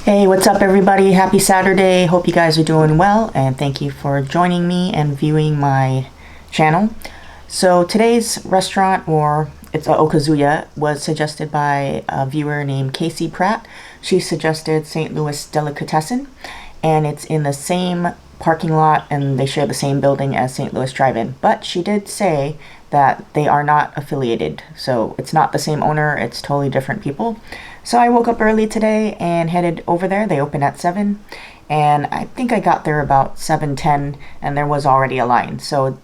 Hey, what's up everybody? Happy Saturday. Hope you guys are doing well and thank you for joining me and viewing my channel. So today's restaurant, or it's a Okazuya, was suggested by a viewer named KC Pratt. She suggested St. Louis Delicatessen, and it's in the same parking lot and they share the same building as St. Louis Drive-In. But she did say that they are not affiliated, so it's not the same owner, it's totally different people. So I woke up early today and headed over there. They open at 7, and I think I got there about 7:10, and there was already a line. So,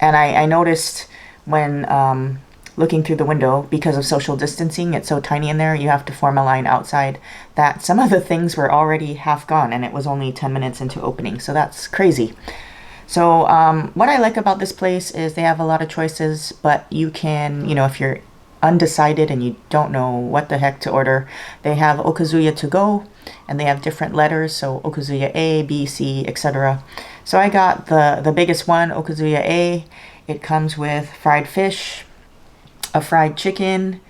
and I noticed when looking through the window, because of social distancing, it's so tiny in there, you have to form a line outside, that some of the things were already half gone, and it was only 10 minutes into opening. So that's crazy. So what I like about this place is they have a lot of choices, but you can, if you're undecided and you don't know what the heck to order, they have Okazuya to go, and they have different letters, so Okazuya A, B, C, etc. So I got the biggest one, Okazuya A. It comes with fried fish, a fried chicken,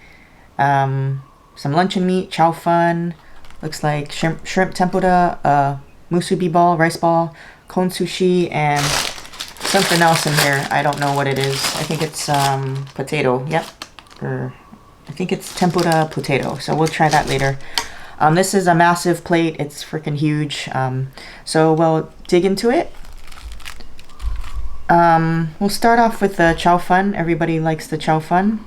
some luncheon meat, chow fun, looks like shrimp tempura, a musubi ball, rice ball, cone sushi, and something else in here. I don't know what it is. I think it's potato. Yep. I think it's tempura potato, so we'll try that later. This is a massive plate. It's freaking huge. So we'll dig into it. We'll start off with the chow fun. Everybody likes the chow fun.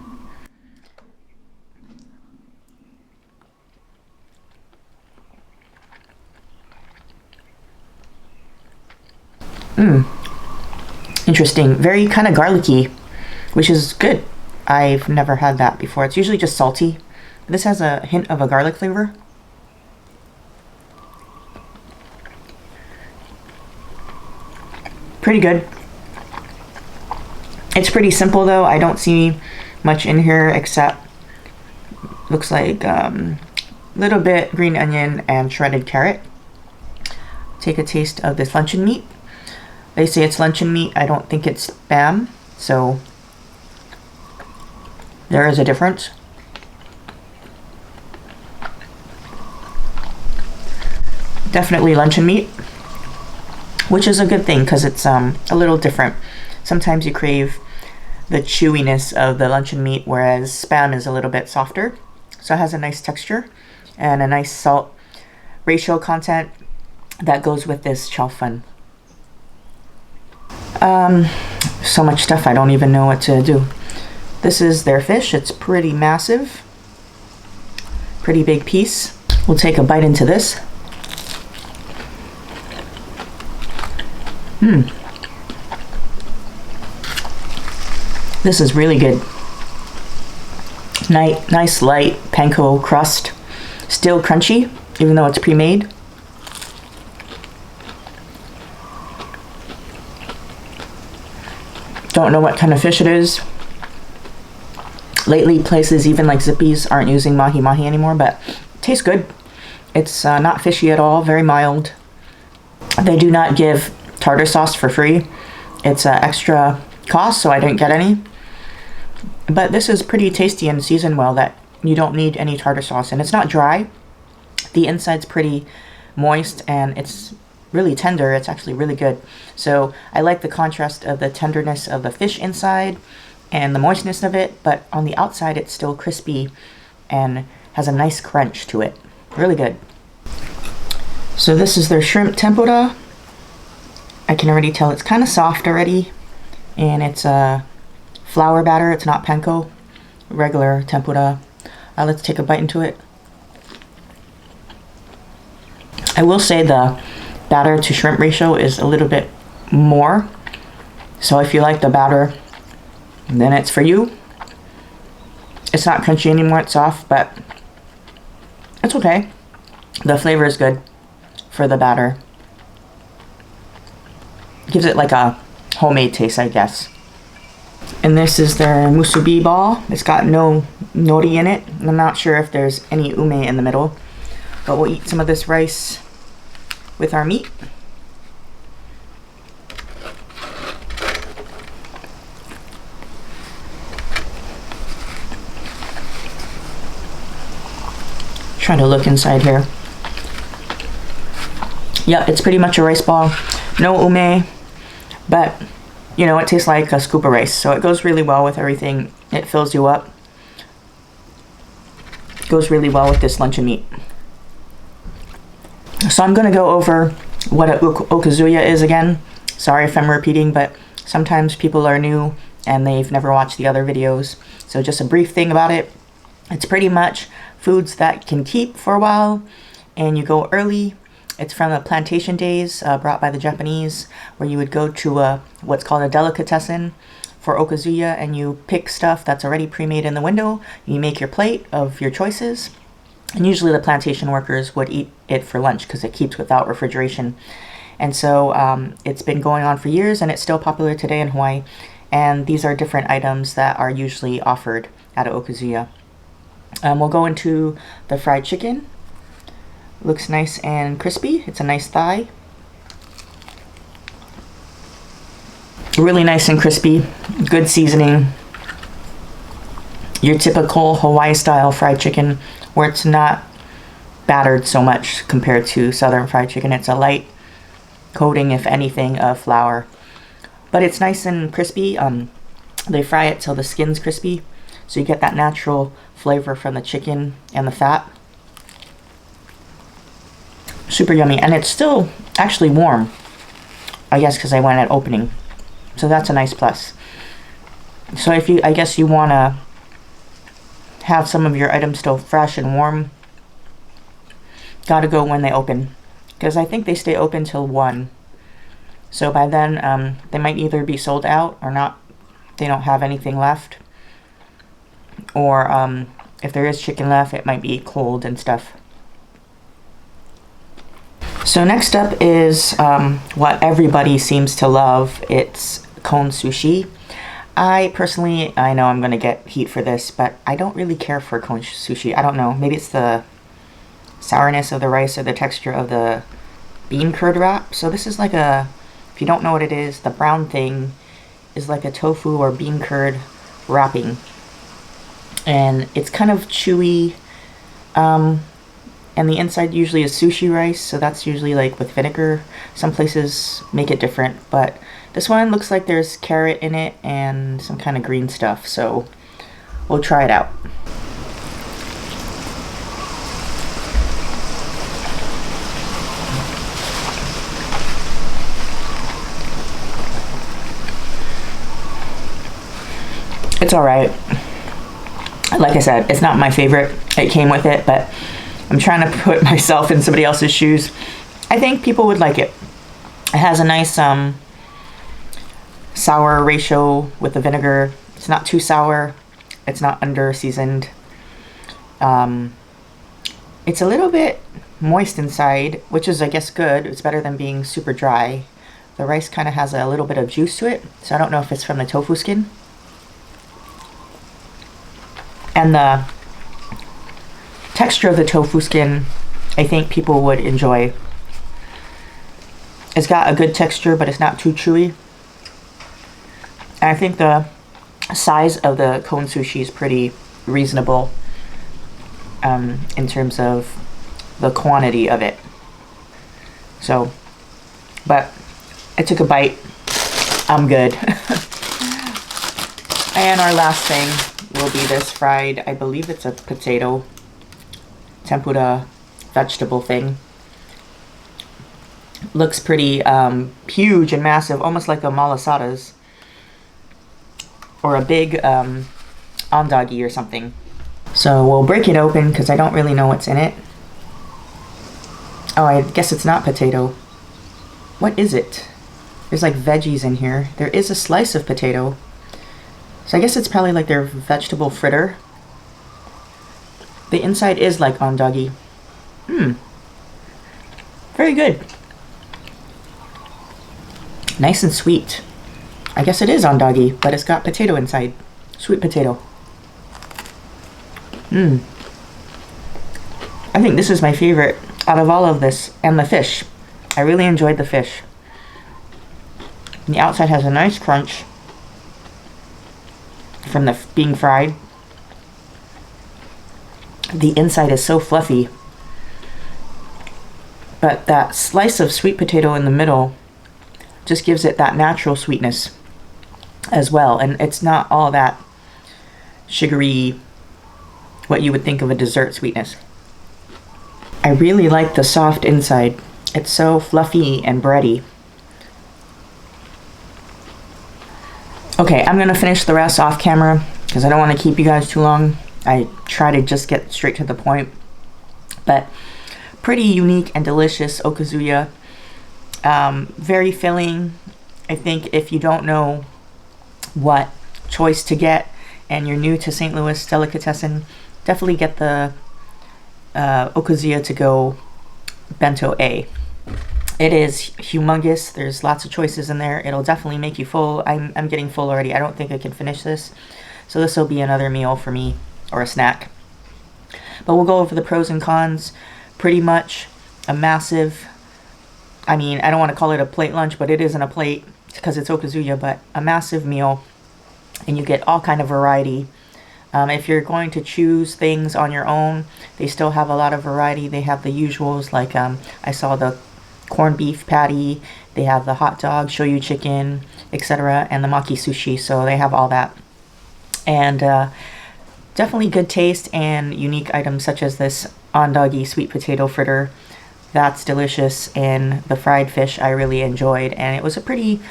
Interesting. Very kind of garlicky, which is good. I've never had that before. It's usually just salty. This has a hint of a garlic flavor. Pretty good. It's pretty simple though. I don't see much in here except looks like little bit green onion and shredded carrot. Take a taste of this luncheon meat. They say it's luncheon meat. I don't think it's Spam, so there is a difference. Definitely luncheon meat, which is a good thing because it's a little different. Sometimes you crave the chewiness of the luncheon meat, whereas Spam is a little bit softer. So it has a nice texture and a nice salt ratio content that goes with this chow fun. So much stuff, I don't even know what to do. This is their fish. It's pretty massive. Pretty big piece. We'll take a bite into this. This is really good. Nice light panko crust. Still crunchy, even though it's pre-made. Don't know what kind of fish it is. Lately, places even like Zippy's aren't using mahi-mahi anymore, but it tastes good. It's not fishy at all, very mild. They do not give tartar sauce for free. It's an extra cost, so I didn't get any. But this is pretty tasty and seasoned well that you don't need any tartar sauce. And it's not dry. The inside's pretty moist and it's really tender. It's actually really good. So I like the contrast of the tenderness of the fish inside and the moistness of it, but on the outside it's still crispy and has a nice crunch to it. Really good. So this is their shrimp tempura. I can already tell it's kind of soft already, and it's a flour batter. It's not panko, regular tempura. Let's take a bite into it. I will say the batter to shrimp ratio is a little bit more, so if you like the batter, then it's for you. It's not crunchy anymore, it's soft, but it's okay. The flavor is good for the batter. Gives it like a homemade taste, I guess. And this is their musubi ball. It's got no nori in it. I'm not sure if there's any ume in the middle, but we'll eat some of this rice with our meat. Trying to look inside here. Yep, it's pretty much a rice ball. No ume, but you know, it tastes like a scoop of rice, so it goes really well with everything. It fills you up. It goes really well with this luncheon meat. So I'm going to go over what a okazu-ya is again. Sorry if I'm repeating, but sometimes people are new and they've never watched the other videos. So just a brief thing about it. It's pretty much foods that can keep for a while and you go early. It's from the plantation days brought by the Japanese, where you would go to what's called a delicatessen for okazu-ya, and you pick stuff that's already pre-made in the window. You make your plate of your choices, and usually the plantation workers would eat it for lunch because it keeps without refrigeration. And so it's been going on for years, and it's still popular today in Hawaii. And these are different items that are usually offered at an okazu-ya. We'll go into the fried chicken. Looks nice and crispy. It's a nice thigh. Really nice and crispy. Good seasoning. Your typical Hawaii style fried chicken where it's not battered so much compared to southern fried chicken. It's a light coating, if anything, of flour. But it's nice and crispy. They fry it till the skin's crispy, so you get that natural flavor from the chicken and the fat. Super yummy, and it's still actually warm, I guess, because I went at opening, so that's a nice plus. So if you, I guess you want to have some of your items still fresh and warm, gotta go when they open, because I think they stay open till 1. So by then they might either be sold out or not. They don't have anything left, or if there is chicken left, it might be cold and stuff. So next up is what everybody seems to love. It's cone sushi. I personally, I know I'm going to get heat for this, but I don't really care for cone sushi. I don't know. Maybe it's the sourness of the rice or the texture of the bean curd wrap. So this is like a, if you don't know what it is, the brown thing is like a tofu or bean curd wrapping. And it's kind of chewy. And the inside usually is sushi rice, so that's usually like with vinegar. Some places make it different, but this one looks like there's carrot in it and some kind of green stuff, so we'll try it out. It's alright. Like I said, it's not my favorite. It came with it, but I'm trying to put myself in somebody else's shoes. I think people would like it. It has a nice sour ratio with the vinegar. It's not too sour. It's not under seasoned. It's a little bit moist inside, which is, I guess, good. It's better than being super dry. The rice kind of has a little bit of juice to it, so I don't know if it's from the tofu skin. And the texture of the tofu skin, I think people would enjoy. It's got a good texture, but it's not too chewy. And I think the size of the cone sushi is pretty reasonable in terms of the quantity of it. So, but I took a bite. I'm good. And our last thing will be this fried, I believe it's a potato tempura vegetable thing. Looks pretty huge and massive, almost like a malasada's or a big ondagi or something. So we'll break it open because I don't really know what's in it. Oh, I guess it's not potato. What is it? There's like veggies in here. There is a slice of potato. So I guess it's probably like their vegetable fritter. The inside is like ondagi. Very good. Nice and sweet. I guess it is ondagi, but it's got potato inside. Sweet potato. I think this is my favorite out of all of this, and the fish. I really enjoyed the fish. And the outside has a nice crunch from the being fried. The inside is so fluffy. but that slice of sweet potato in the middle just gives it that natural sweetness as well, and it's not all that sugary, what you would think of a dessert sweetness. I really like the soft inside. It's so fluffy and bready. Okay, I'm gonna finish the rest off camera because I don't want to keep you guys too long. I try to just get straight to the point, but pretty unique and delicious okazu-ya. Very filling. I think if you don't know what choice to get and you're new to St. Louis Delicatessen, definitely get the okazu-ya to go bento A. It is humongous. There's lots of choices in there. It'll definitely make you full. I'm getting full already. I don't think I can finish this, so this will be another meal for me, or a snack. But we'll go over the pros and cons. Pretty much a massive, I mean, I don't want to call it a plate lunch, but it isn't a plate because it's okazu-ya, but a massive meal, and you get all kind of variety. If you're going to choose things on your own, they still have a lot of variety. They have the usuals, like I saw the corned beef patty, they have the hot dog, shoyu chicken, etc., and the maki sushi, so they have all that. And definitely good taste and unique items such as this andagi sweet potato fritter. That's delicious, and the fried fish I really enjoyed, and it was a pretty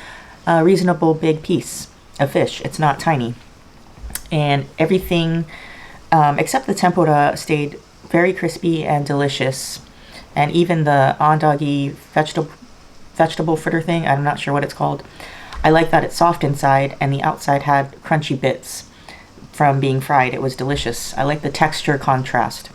reasonable big piece of fish. It's not tiny. And everything except the tempura stayed very crispy and delicious. And even the andagi vegetable fritter thing, I'm not sure what it's called. I like that it's soft inside and the outside had crunchy bits from being fried. It was delicious. I like the texture contrast.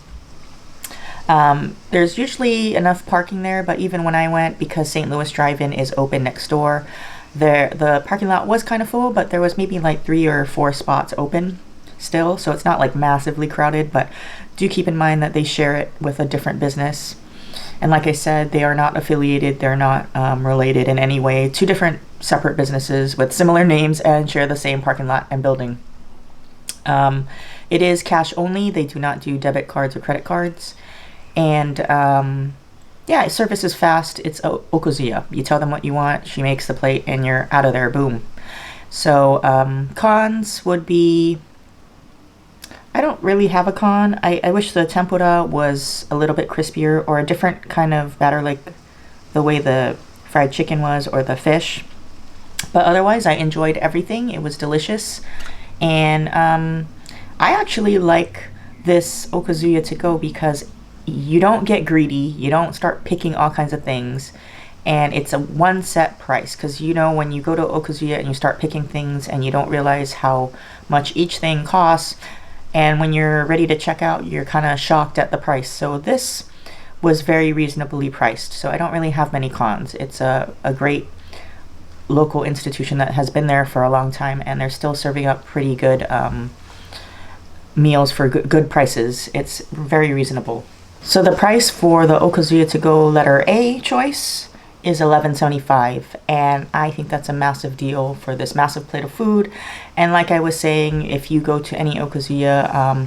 There's usually enough parking there, but even when I went, because St. Louis Drive-In is open next door, the parking lot was kind of full, but there was maybe like 3 or 4 spots open still, so it's not like massively crowded, but do keep in mind that they share it with a different business. And like I said, they are not affiliated, they're not related in any way. 2 different separate businesses with similar names and share the same parking lot and building. It is cash only, they do not do debit cards or credit cards. And yeah, service is fast. It's okazu-ya. You tell them what you want, she makes the plate, and you're out of there, boom. So cons would be, I don't really have a con. I wish the tempura was a little bit crispier or a different kind of batter, like the way the fried chicken was or the fish. But otherwise, I enjoyed everything. It was delicious. And I actually like this okazu-ya to go because you don't get greedy. You don't start picking all kinds of things. And it's a one set price, because you know when you go to okazu-ya and you start picking things and you don't realize how much each thing costs, and when you're ready to check out, you're kind of shocked at the price. So this was very reasonably priced, so I don't really have many cons. It's a great local institution that has been there for a long time, and they're still serving up pretty good meals for good prices. It's very reasonable. So the price for the okazu-ya to go letter A choice is $11.75, and I think that's a massive deal for this massive plate of food. And like I was saying, if you go to any okazu-ya,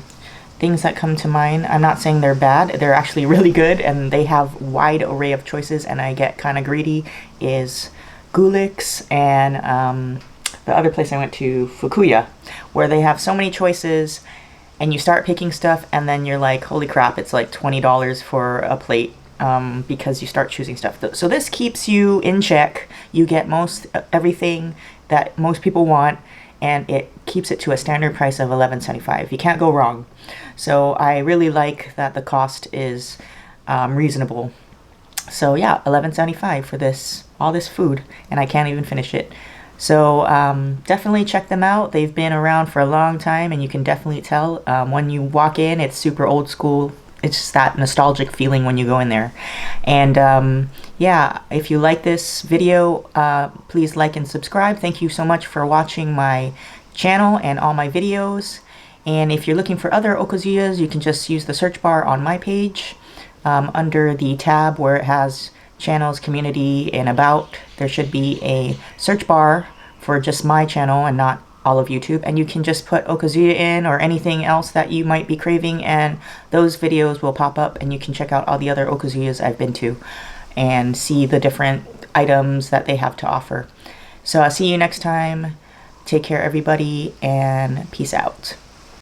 things that come to mind, I'm not saying they're bad, they're actually really good, and they have wide array of choices, and I get kind of greedy, is Gulix and the other place I went to, Fukuya, where they have so many choices, and you start picking stuff, and then you're like, holy crap, it's like $20 for a plate. Because you start choosing stuff. So this keeps you in check. You get everything that most people want, and it keeps it to a standard price of $11.75. You can't go wrong. So I really like that the cost is reasonable. So yeah, $11.75 for all this food, and I can't even finish it. So definitely check them out. They've been around for a long time, and you can definitely tell when you walk in, it's super old school. It's just that nostalgic feeling when you go in there. And yeah, if you like this video, please like and subscribe. Thank you so much for watching my channel and all my videos. And if you're looking for other okazu-yas, you can just use the search bar on my page. Under the tab where it has channels, community, and about, there should be a search bar for just my channel and not all of YouTube, and you can just put okazu-ya in or anything else that you might be craving, and those videos will pop up, and you can check out all the other okazu-yas I've been to. and see the different items that they have to offer. So I'll see you next time. Take care, everybody, and peace out.